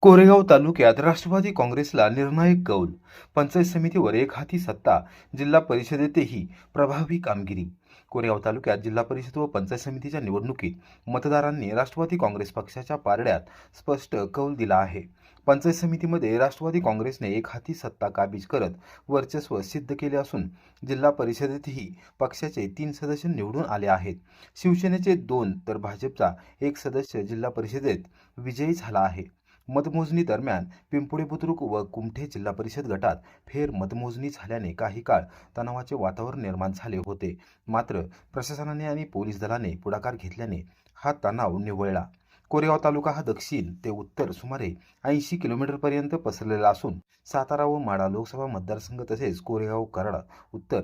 कोरेगाव तालुक्यात राष्ट्रवादी काँग्रेसला निर्णायक कौल. पंचायत समितीवर एकहाती सत्ता. जिल्हा परिषदेतही प्रभावी कामगिरी. कोरेगाव तालुक्यात जिल्हा परिषद व पंचायत समितीच्या निवडणुकीत मतदारांनी राष्ट्रवादी काँग्रेस पक्षाच्या पारड्यात स्पष्ट कौल दिला आहे. पंचायत समितीमध्ये राष्ट्रवादी काँग्रेसने एकहाती सत्ता काबीज करत वर्चस्व सिद्ध केले असून जिल्हा परिषदेतही पक्षाचे 3 सदस्य निवडून आले आहेत. शिवसेनेचे 2 तर भाजपचा 1 सदस्य जिल्हा परिषदेत विजयी झाला आहे. मतमोजणी दरम्यान पिंपळे बुद्रुक व कुमठे जिल्हा परिषद गटात फेर मतमोजणी झाल्याने काही काळ तणावाचे वातावरण निर्माण झाले होते. मात्र प्रशासनाने आणि पोलीस दलाने पुढाकार घेतल्याने हा तणाव निवळला. कोरेगाव तालुका हा दक्षिण ते उत्तर सुमारे 80 किलोमीटरपर्यंत पसरलेला असून सातारा व माढा लोकसभा मतदारसंघ तसेच कोरेगाव कराड उत्तर,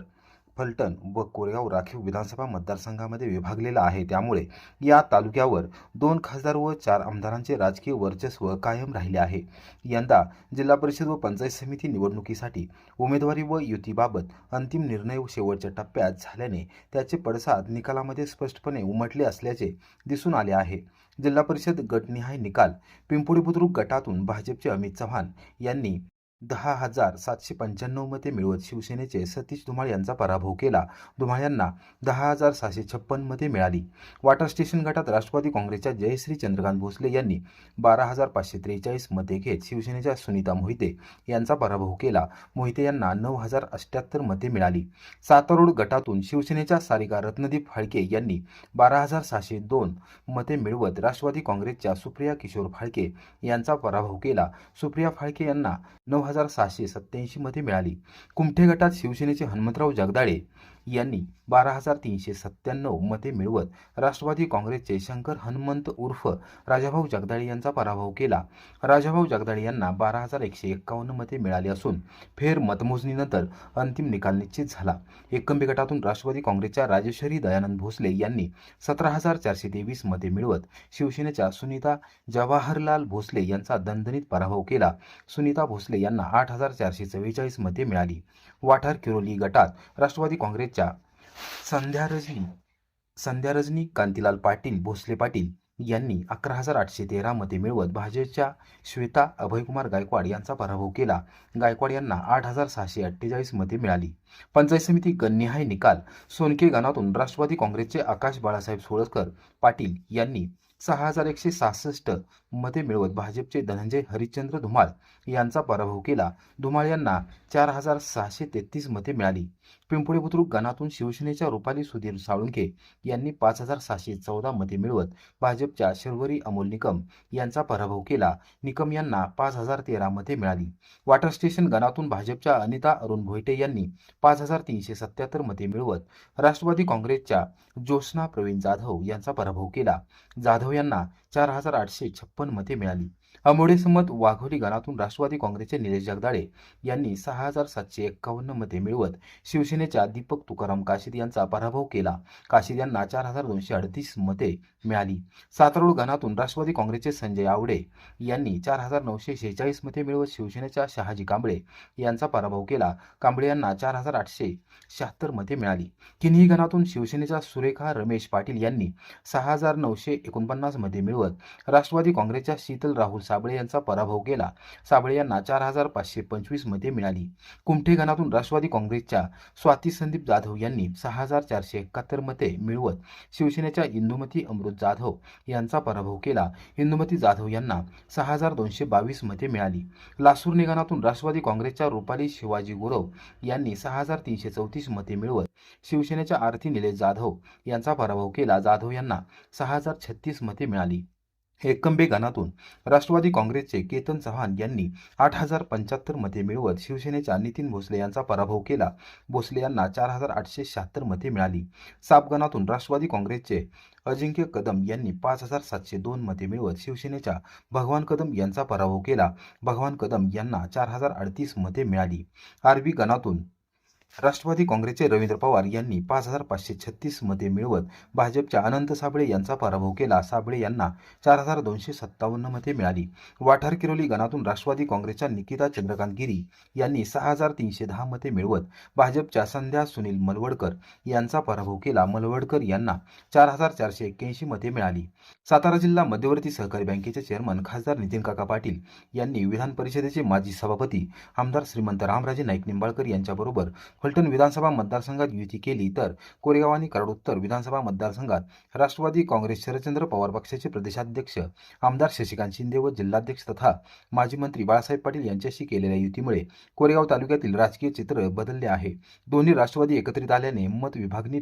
फलटण व कोरेगाव राखीव विधानसभा मतदारसंघामध्ये विभागलेला आहे. त्यामुळे या तालुक्यावर 2 खासदार व 4 आमदारांचे राजकीय वर्चस्व कायम राहिले आहे. यंदा जिल्हा परिषद व पंचायत समिती निवडणुकीसाठी उमेदवारी व युतीबाबत अंतिम निर्णय शेवटच्या टप्प्यात झाल्याने त्याचे पडसाद निकालामध्ये स्पष्टपणे उमटले असल्याचे दिसून आले आहे. जिल्हा परिषद गटनिहाय निकाल. पिंपळे बुद्रुक गटातून भाजपचे अमित चव्हाण यांनी 10,795 मते मिळवत शिवसेनेचे सतीश धुमाळ यांचा पराभव केला. धुमाळ यांना 10,656 मते मिळाली. वॉटर स्टेशन गटात राष्ट्रवादी काँग्रेसच्या जयश्री चंद्रकांत भोसले यांनी 12,543 मते घेत शिवसेनेच्या सुनीता मोहिते यांचा पराभव केला. मोहिते यांना 9,078 मते मिळाली. सातारोड गटातून शिवसेनेच्या सारिका रत्नदीप फाळके यांनी 12,602 मते मिळवत राष्ट्रवादी काँग्रेसच्या सुप्रिया किशोर फाळके यांचा पराभव केला. सुप्रिया फाळके यांना 9,687 मते मिळाली. कुमठे गटात शिवसेनेचे हनुमंतराव जगदाळे यांनी 12,397 मते मिळवत राष्ट्रवादी काँग्रेसचे शंकर हनुमंत उर्फ राजाभाऊ जगदाळे यांचा पराभव केला. राजाभाऊ जगदाळे यांना 12,151 मते मिळाली असून फेर मतमोजणीनंतर अंतिम निकाल निश्चित झाला. एकंबे गटातून राष्ट्रवादी काँग्रेसच्या राजेश्वरी दयानंद भोसले यांनी 17,423 मते मिळवत शिवसेनेच्या सुनीता जवाहरलाल भोसले यांचा दणदणीत पराभव केला. सुनीता भोसले यांना 8,444 मते मिळाली. वाठार किरोली गटात राष्ट्रवादी काँग्रेसच्या संध्या रजनी कांतीलाल पाटील भोसले पाटील यांनी 11,813 मते मिळवत भाजपच्या श्वेता अभयकुमार गायकवाड यांचा पराभव केला. गायकवाड यांना 8,648 मते मिळाली. पंचायत समिती गणनिहाय निकाल. सोनके गणातून राष्ट्रवादी काँग्रेसचे आकाश बाळासाहेब सोळकर पाटील यांनी 6,166 मते मिळवत भाजपचे धनंजय हरिश्चंद्र धुमाळ यांचा पराभव केला. धुमाळ यांना 4,633 मते मिळाली. पिंपळे बुद्रुक गणातून शिवसेनेच्या रुपाली सुधीर साळुंखे यांनी 5,714 मते मिळवत भाजपच्या शर्वरी अमोल निकम यांचा पराभव केला. निकम यांना 5,013 मते मिळाली. वॉटर स्टेशन गणातून भाजपच्या अनिता अरुण भोईटे यांनी 5,377 मते मिळवत राष्ट्रवादी काँग्रेसच्या ज्योत्स्ना प्रवीण जाधव यांचा पराभव केला. जाधव यांना 4,856 मते मिळाली. आंबोडे समत वाघोली गणातून राष्ट्रवादी काँग्रेसचे निलेश जगदाळे यांनी 6,751 मते मिळवत शिवसेनेच्या दीपक तुकाराम काशीद यांचा पराभव केला. काशीद यांना 4,238 मते मिळाली. सातारोड गणातून राष्ट्रवादी काँग्रेसचे संजय आवडे यांनी 4,946 मते मिळवत शिवसेनेच्या शहाजी कांबळे यांचा पराभव केला. कांबळे यांना 4,876 मते मिळाली. किन्ही गणातून शिवसेनेच्या सुरेखा रमेश पाटील यांनी 6,949 मते मिळवत राष्ट्रवादी काँग्रेसच्या शीतल राहुल साबळे यांचा पराभव केला. साबळे यांना 4,525 मते मिळाली. कुमठे गणातून राष्ट्रवादी काँग्रेसच्या स्वाती संदीप जाधव यांनी 6,471 मते मिळवत शिवसेनेच्या इंदुमती अमृत जाधव यांचा पराभव केला. इंदुमती जाधव यांना 6,222 मते मिळाली. लासूर निगणातून राष्ट्रवादी काँग्रेसच्या रुपाली शिवाजी गुरव यांनी 6,334 मते मिळवत शिवसेनेच्या आरती निलेश जाधव यांचा पराभव केला. जाधव यांना 6,036 मते मिळाली. एकंबे गणातून राष्ट्रवादी काँग्रेसचे केतन चव्हाण यांनी 8,075 मते मिळवत शिवसेनेच्या नितीन भोसले यांचा पराभव केला. भोसले यांना 4,876 मते मिळाली. साप गणातून राष्ट्रवादी काँग्रेसचे अजिंक्य कदम यांनी 5,702 मते मिळवत शिवसेनेच्या भगवान कदम यांचा पराभव केला. भगवान कदम यांना 4,038 मते मिळाली. आरबी गणातून राष्ट्रवादी काँग्रेसचे रवींद्र पवार यांनी 5,536 मते मिळवत भाजपच्या अनंत साबळे यांचा पराभव केला. साबळे यांना 4,257 मते मिळाली. वाठार किरोली गणातून राष्ट्रवादी काँग्रेसच्या निकिता चंद्रकांत गिरी यांनी 6,310 मते मिळवत भाजपच्या संध्या सुनील मलवडकर यांचा पराभव केला. मलवडकर यांना 4,481 मते मिळाली. सातारा जिल्हा मध्यवर्ती सहकारी बँकेचे चेअरमन खासदार नितीन काका पाटील यांनी विधान परिषदेचे माजी सभापती आमदार श्रीमंत रामराजे नाईक निंबाळकर यांच्याबरोबर फलटण विधानसभा मतदारसंघात युती केली. तर कोरेगाव आणि कराड उत्तर विधानसभा मतदारसंघात राष्ट्रवादी काँग्रेस शरदचंद्र पवार पक्षाचे प्रदेशाध्यक्ष आमदार शशिकांत शिंदे व जिल्हाध्यक्ष तथा माजी मंत्री बाळासाहेब पाटील यांच्याशी केलेल्या युतीमुळे कोरेगाव तालुक्यातील राजकीय चित्र बदलले आहे. दोन्ही राष्ट्रवादी एकत्रित आल्याने मत विभागणी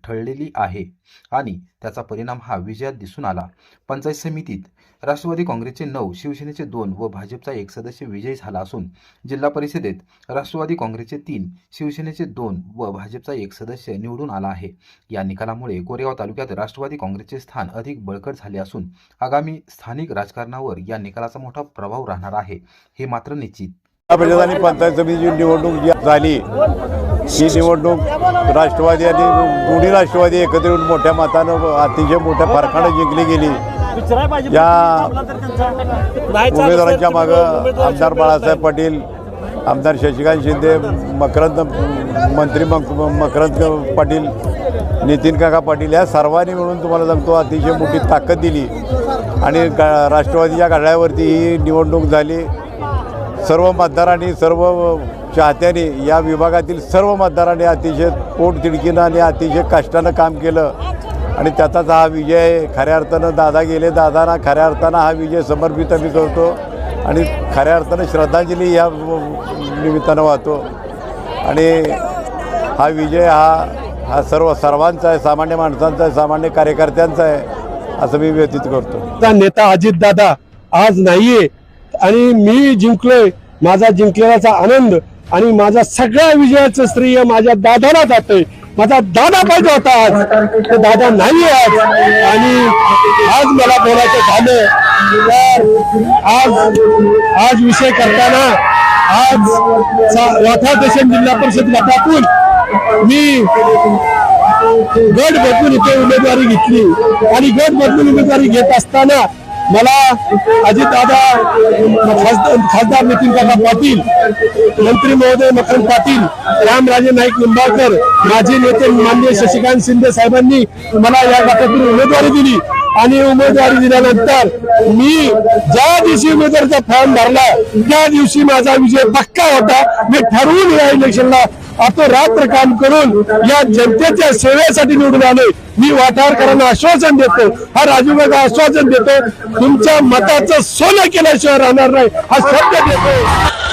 ठळलेली आहे आणि त्याचा परिणाम हा विजयात दिसून आला. पंचायत समितीत राष्ट्रवादी काँग्रेसचे 9, शिवसेनेचे 2 व भाजपचा 1 सदस्य विजयी झाला असून जिल्हा परिषदेत राष्ट्रवादी काँग्रेसचे 3, शिवसेनेचे 2 व भाजपचा 1 सदस्य निवडून आला आहे. या निकालामुळे कोरेगाव तालुक्यात राष्ट्रवादी काँग्रेसचे स्थान अधिक बळकट झाले असून आगामी स्थानिक राजकारणावर या निकालाचा मोठा प्रभाव राहणार आहे हे मात्र निश्चित. आणि पंचायत समितीची निवडणूक जी झाली ही निवडणूक राष्ट्रवादी आणि दोन्ही राष्ट्रवादी एकत्र येऊन मोठ्या मतानं अतिशय मोठ्या फरकानं जिंकली गेली. या उमेदवारांच्या मागं आमदार बाळासाहेब पाटील, आमदार शशिकांत शिंदे, मंत्री मकरंद पाटील, नितीन काका पाटील या सर्वांनी मिळून तुम्हाला सांगतो अतिशय मोठी ताकद दिली आणि राष्ट्रवादीच्या घड्याळावरती ही निवडणूक झाली. सर्व मतदारांनी, सर्व चाहत्यांनी, या विभागातील सर्व मतदारांनी अतिशय पोटतिडकीनं आणि अतिशय कष्टानं काम केलं आणि त्याचाच हा विजय खऱ्या अर्थानं दादा गेले. दादांना खऱ्या अर्थानं हा विजय समर्पित आम्ही करतो आणि खऱ्या अर्थानं श्रद्धांजली या निमित्तानं वाहतो आणि हा विजय हा सर्वांचा आहे, सामान्य माणसांचा आहे, सामान्य कार्यकर्त्यांचा आहे असं मी व्यतीत करतो. नेता अजितदादा आज नाहीये आणि मी जिंकलोय. माझा जिंकलेल्याचा आनंद आणि माझा सगळ्या विजयाचं श्रेय माझ्या दादाला जातंय. माझा दादा पाहिजे होता आज, तो दादा नाही आज. आणि आज मला बोलायचं झालं तर आज विषय करताना आज वाठार देशम जिल्हा परिषद गटातून मी गट बदलून इथे उमेदवारी घेतली आणि गट बदलून उमेदवारी घेत असताना मला अजितदादा, खासदार नितीन काका पाटील, मंत्री महोदय मकरंद पाटील, रामराजे नाईक निंबाळकर, माजी नेते माननीय शशिकांत शिंदे साहेबांनी मला या गटातून उमेदवारी दिली आणि उमेदवारी दिल्यानंतर मी ज्या दिवशी उमेदवारीचा फॉर्म भरला त्या दिवशी माझा विजय पक्का होता. मी ठरवून या इलेक्शनला रात्र काम करून या जनतेच्या सेवेसाठी निवडून आलोय. मी वाठारकरांना आश्वासन देतो, हा राजू काका आश्वासन देतो, तुमच्या मताचं सोनं केल्याशिवाय राहणार नाही हा शब्द देतो.